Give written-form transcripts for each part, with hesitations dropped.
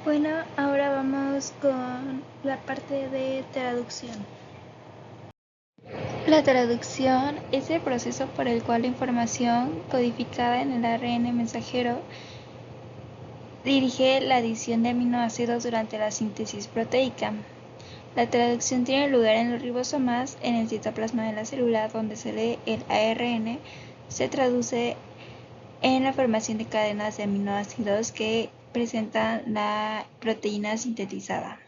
Bueno, ahora vamos con la parte de traducción. La traducción es el proceso por el cual la información codificada en el ARN mensajero dirige la adición de aminoácidos durante la síntesis proteica. La traducción tiene lugar en los ribosomas, en el citoplasma de la célula, donde se lee el ARN, se traduce en la formación de cadenas de aminoácidos que presentan la proteína sintetizada.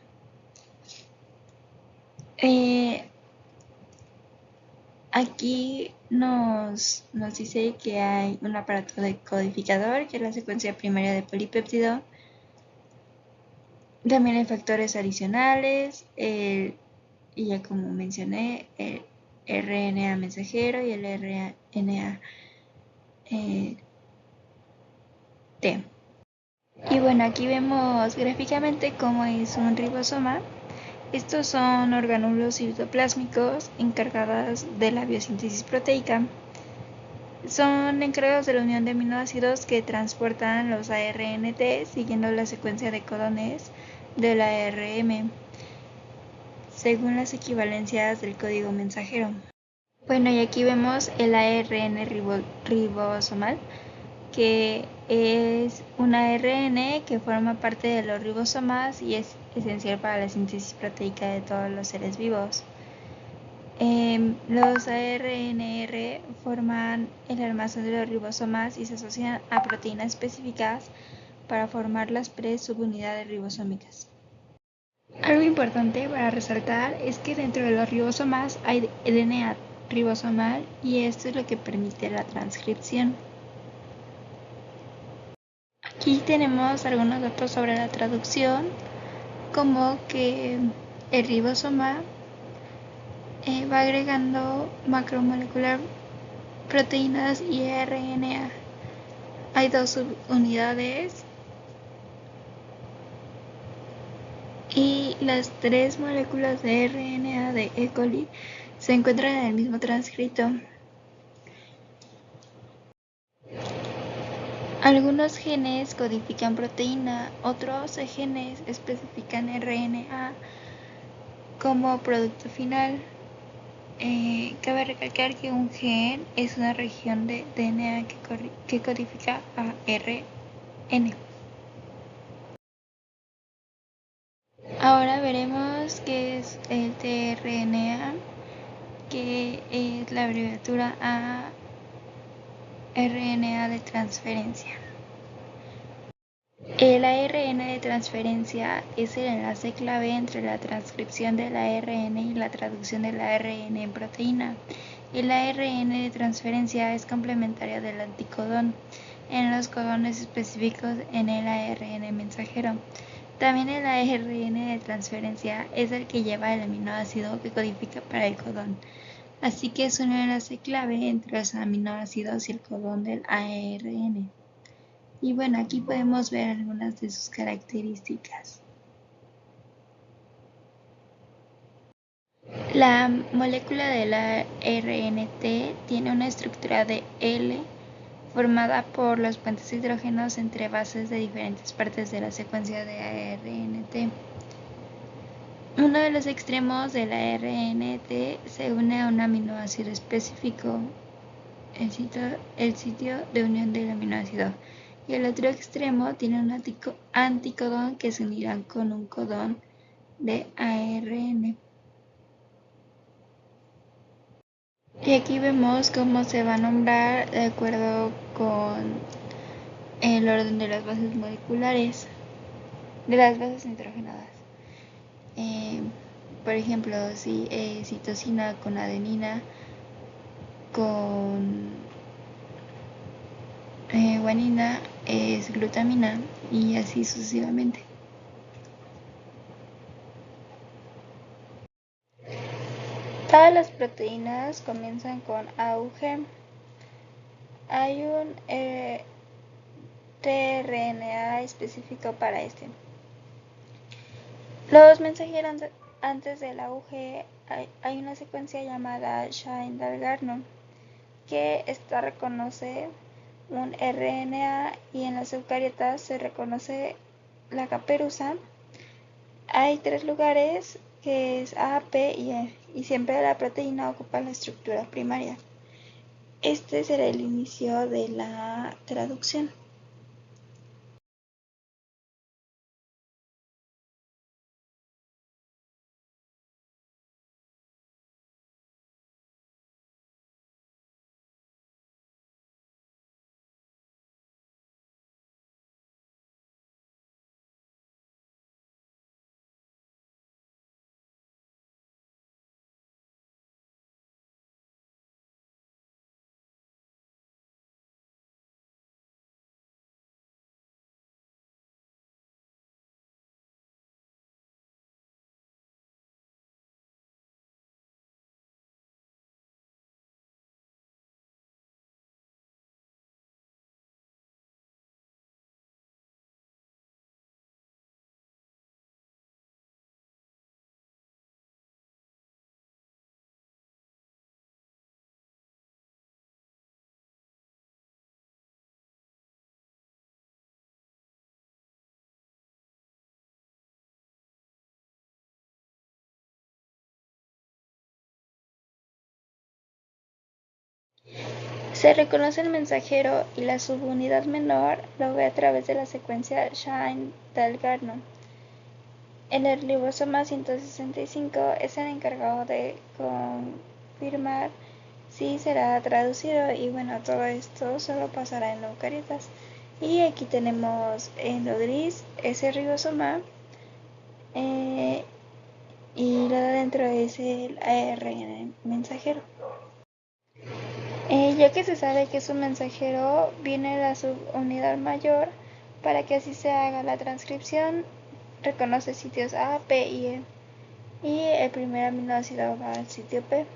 Aquí nos dice que hay un aparato decodificador, que es la secuencia primaria de polipéptido. También hay factores adicionales, y ya como mencioné, el RNA mensajero y el RNA T. Y bueno, aquí vemos gráficamente cómo es un ribosoma. Estos son orgánulos citoplásmicos encargados de la biosíntesis proteica. Son encargados de la unión de aminoácidos que transportan los ARNT siguiendo la secuencia de codones del ARM, según las equivalencias del código mensajero. Bueno, y aquí vemos el ARN ribosomal, que es un ARN que forma parte de los ribosomas y es esencial para la síntesis proteica de todos los seres vivos. Los ARNR forman el armazón de los ribosomas y se asocian a proteínas específicas para formar las subunidades ribosómicas. Algo importante para resaltar es que dentro de los ribosomas hay DNA ribosomal y esto es lo que permite la transcripción. Aquí tenemos algunos datos sobre la traducción, como que el ribosoma va agregando macromolecular proteínas y RNA. Hay dos subunidades y las tres moléculas de RNA de E. coli se encuentran en el mismo transcrito. Algunos genes codifican proteína, otros genes especifican RNA como producto final. Cabe recalcar que un gen es una región de DNA que codifica ARN. Ahora veremos qué es el tRNA, que es la abreviatura a RNA de transferencia. El ARN de transferencia es el enlace clave entre la transcripción del ARN y la traducción del ARN en proteína. El ARN de transferencia es complementario del anticodón en los codones específicos en el ARN mensajero. También el ARN de transferencia es el que lleva el aminoácido que codifica para el codón. Así que es un enlace clave entre los aminoácidos y el codón del ARN. Y bueno, aquí podemos ver algunas de sus características. La molécula de la RNT tiene una estructura de L formada por los puentes hidrógenos entre bases de diferentes partes de la secuencia de ARNT. Uno de los extremos de la RNT se une a un aminoácido específico, el sitio de unión del aminoácido, y el otro extremo tiene un anticodón que se unirá con un codón de ARN. Y aquí vemos cómo se va a nombrar de acuerdo con el orden de las bases moleculares, de las bases nitrogenadas. Por ejemplo, si citosina con adenina, con guanina es glutamina y así sucesivamente. Todas las proteínas comienzan con AUG. Hay un tRNA específico para este. Los mensajeros antes del AUG hay una secuencia llamada Shine-Dalgarno que esta reconoce un RNA y en las eucariotas se reconoce la caperuza, hay 3 lugares que es A, P y E, y siempre la proteína ocupa la estructura primaria. Este será el inicio de la traducción. Se reconoce el mensajero y la subunidad menor lo ve a través de la secuencia Shine-Dalgarno. En el ribosoma 165 es el encargado de confirmar si será traducido, y bueno, todo esto solo pasará en eucariotas. Y aquí tenemos en lo gris ese ribosoma, y lo de adentro es el ARN mensajero. Ya que se sabe que es un mensajero, viene la subunidad mayor para que así se haga la transcripción. Reconoce sitios A, P y E, y el primer aminoácido va al sitio P.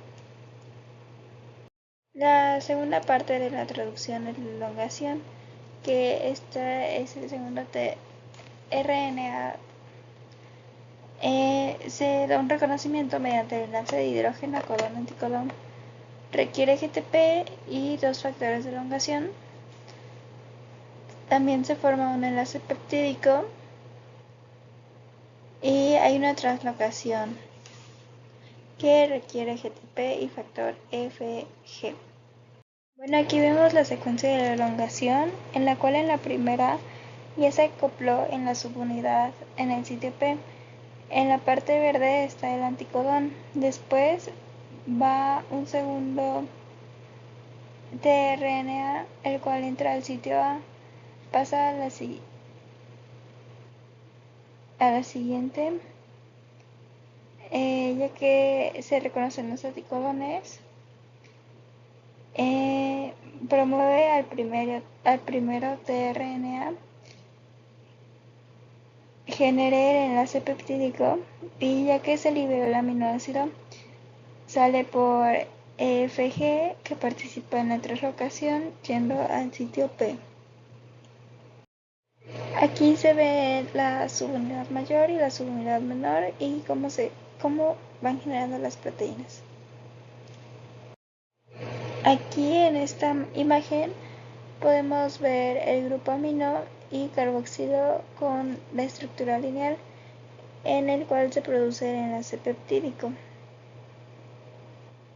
La segunda parte de la traducción es la elongación, que esta es el segundo RNA. Se da un reconocimiento mediante el enlace de hidrógeno codón-anticodón. Requiere GTP y 2 factores de elongación. También se forma un enlace peptídico y hay una translocación que requiere GTP y factor FG. Bueno, aquí vemos la secuencia de la elongación, en la cual en la primera ya se acopló en la subunidad en el sitio P. En la parte verde está el anticodón. Después va un segundo tRNA, el cual entra al sitio A, pasa a la siguiente, ya que se reconocen los anticodones. Promueve al primero tRNA, genere el enlace peptídico, y ya que se liberó el aminoácido, sale por EFG, que participa en la translocación yendo al sitio P. Aquí se ve la subunidad mayor y la subunidad menor y cómo van generando las proteínas. Aquí en esta imagen podemos ver el grupo amino y carboxilo con la estructura lineal, en el cual se produce el enlace peptídico.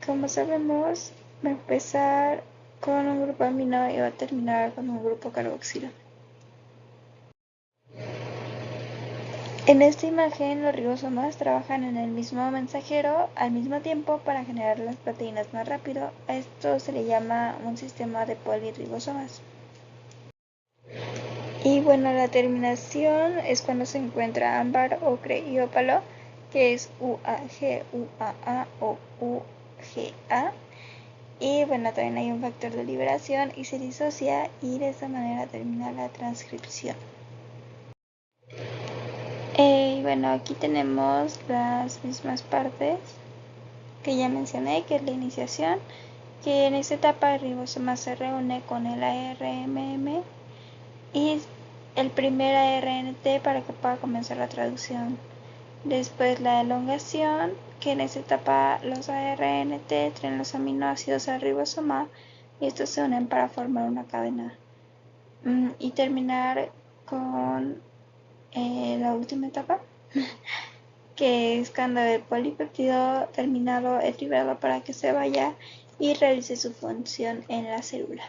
Como sabemos, va a empezar con un grupo amino y va a terminar con un grupo carboxilo. En esta imagen, los ribosomas trabajan en el mismo mensajero al mismo tiempo para generar las proteínas más rápido. A esto se le llama un sistema de poliribosomas. Y bueno, la terminación es cuando se encuentra ámbar, ocre y ópalo, que es UAG, UAA o UGA. Y bueno, también hay un factor de liberación y se disocia, y de esta manera termina la transcripción. Y bueno, aquí tenemos las mismas partes que ya mencioné, que es la iniciación, que en esta etapa el ribosoma se reúne con el ARMM y el primer ARNT para que pueda comenzar la traducción. Después la elongación, que en esta etapa los ARNT traen los aminoácidos al ribosoma y estos se unen para formar una cadena. Y terminar con última etapa, que es cuando el polipéptido terminado es liberado para que se vaya y realice su función en la célula.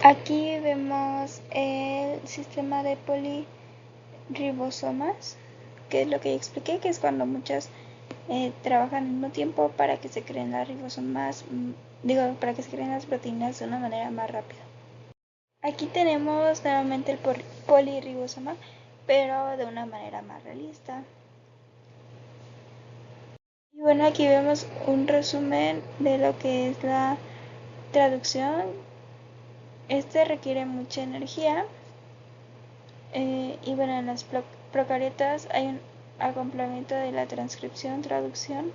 Aquí vemos el sistema de poliribosomas, que es lo que ya expliqué, que es cuando muchas trabajan al mismo tiempo para que se creen las ribosomas, para que se creen las proteínas de una manera más rápida. Aquí tenemos nuevamente el polirribosoma, pero de una manera más realista. Y bueno, aquí vemos un resumen de lo que es la traducción. Este requiere mucha energía. Y bueno, en las procariotas hay un acoplamiento de la transcripción-traducción.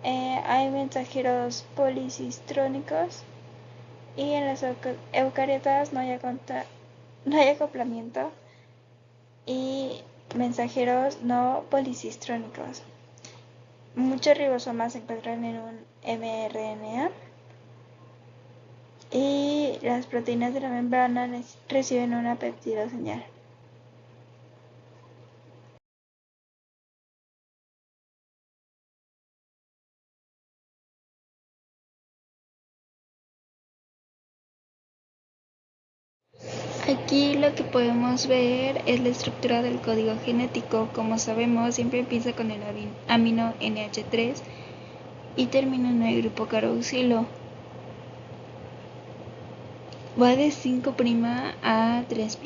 Hay mensajeros policistrónicos. Y en las eucariotas no hay acoplamiento y mensajeros no policistrónicos. Muchos ribosomas se encuentran en un mRNA y las proteínas de la membrana reciben una peptidoseñal. Aquí lo que podemos ver es la estructura del código genético. Como sabemos, siempre empieza con el amino NH3 y termina en el grupo carboxilo. Va de 5' a 3'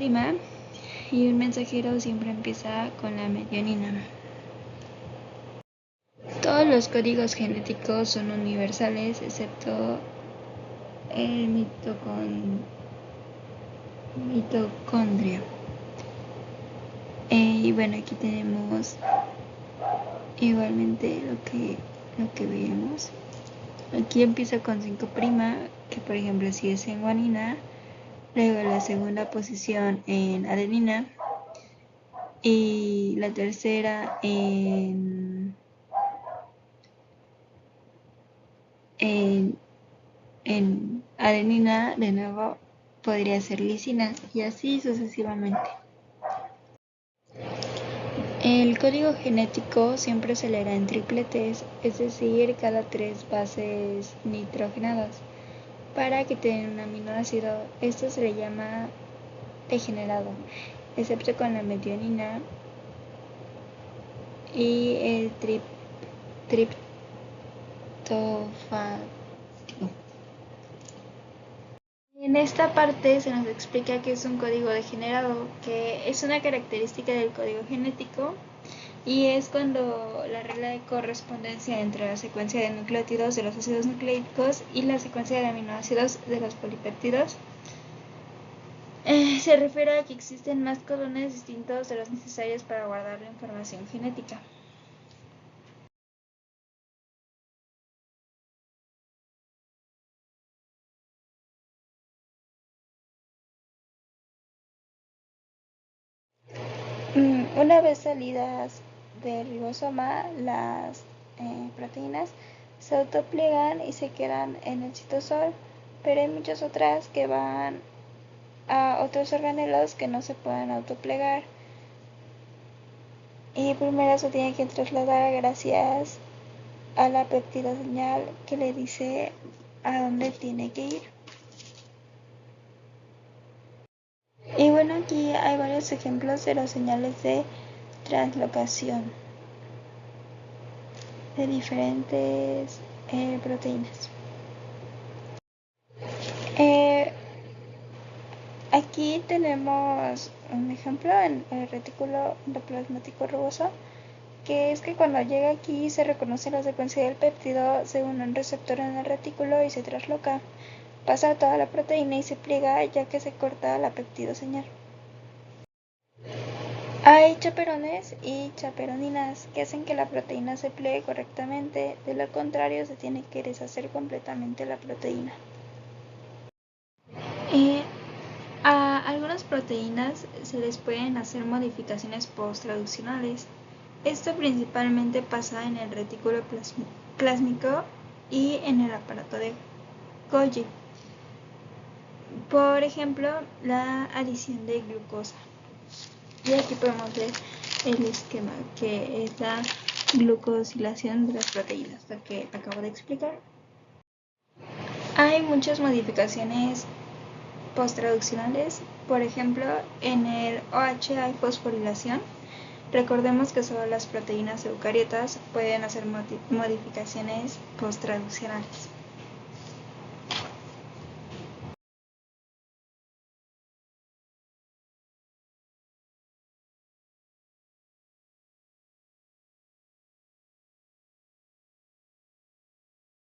y un mensajero siempre empieza con la metionina. Todos los códigos genéticos son universales excepto el mitocondria. Y bueno, aquí tenemos igualmente lo que veíamos. Aquí empieza con 5', que por ejemplo si es en guanina, luego la segunda posición en adenina y la tercera en adenina, de nuevo podría ser lisina y así sucesivamente. El código genético siempre se leerá en tripletes, es decir, cada 3 bases nitrogenadas. Para que tenga un aminoácido, esto se le llama degenerado, excepto con la metionina y el triptófano. En esta parte se nos explica que es un código degenerado, que es una característica del código genético y es cuando la regla de correspondencia entre la secuencia de nucleótidos de los ácidos nucleicos y la secuencia de aminoácidos de los polipéptidos se refiere a que existen más codones distintos de los necesarios para guardar la información genética. Una vez salidas del ribosoma, las proteínas se autopliegan y se quedan en el citosol, pero hay muchas otras que van a otros organelos que no se pueden autoplegar y primero se tiene que trasladar gracias a la peptidoseñal que le dice a dónde tiene que ir. Y bueno, aquí hay varios ejemplos de las señales de translocación de diferentes proteínas. Aquí tenemos un ejemplo en el retículo endoplasmático rugoso, que es que cuando llega aquí se reconoce la secuencia del péptido según un receptor en el retículo y se trasloca. Pasa toda la proteína y se pliega ya que se corta la peptidoseñal. Hay chaperones y chaperoninas que hacen que la proteína se pliegue correctamente, de lo contrario se tiene que deshacer completamente la proteína. A algunas proteínas se les pueden hacer modificaciones post-traduccionales. Esto principalmente pasa en el retículo plásmico y en el aparato de Golgi. Por ejemplo, la adición de glucosa. Y aquí podemos ver el esquema, que es la glucosilación de las proteínas, lo que acabo de explicar. Hay muchas modificaciones posttraduccionales. Por ejemplo, en el OH hay fosforilación. Recordemos que solo las proteínas eucariotas pueden hacer modificaciones posttraduccionales.